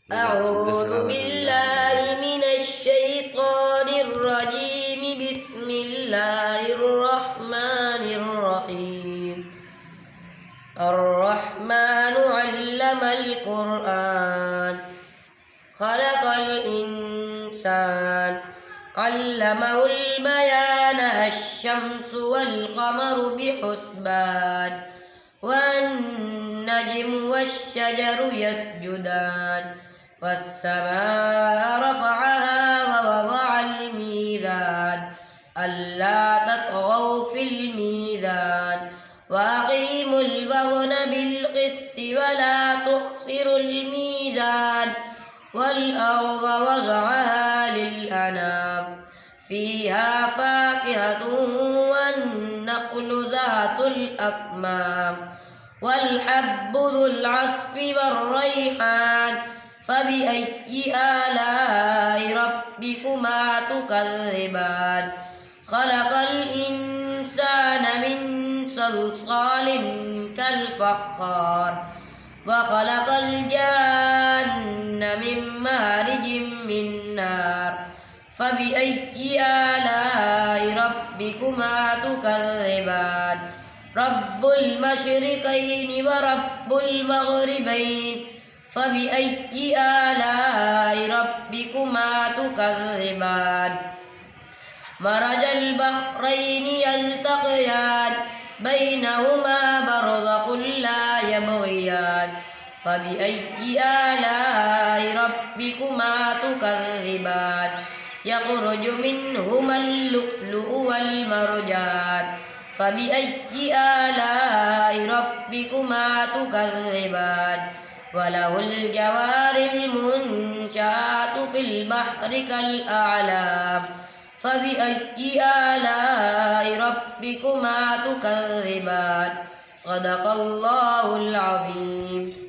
أعوذ بالله من الشيطان الرجيم. بسم الله الرحمن الرحيم. الرحمن علم القرآن خلق الإنسان علمه البيان. الشمس والقمر بحسبان والنجم والشجر يسجدان والسماء رفعها ووضع الميزان ألا تطغوا في الميزان وأقيموا الوزن بالقسط ولا تخسروا الميزان والأرض وضعها للأنام فيها فاكهة والنخل ذات الأكمام والحب ذو العصف والريحان. فبأي آلاء ربكما تكذبان؟ خلق الإنسان من صلصال كالفخار وخلق الجان من مارج من نار. فبأي آلاء ربكما تكذبان؟ رب المشرقين ورب المغربين. فبأي آلاء ربكما تكذبان؟ مرج البحرين يلتقيان بينهما برزخ لا يبغيان. فبأي آلاء ربكما تكذبان؟ يخرج منهما اللؤلؤ والمرجان. فبأي آلاء ربكما تكذبان؟ وله الجوار المنشآت في البحر كالأعلام. فبأي آلاء ربكما تكذبان؟ صدق الله العظيم.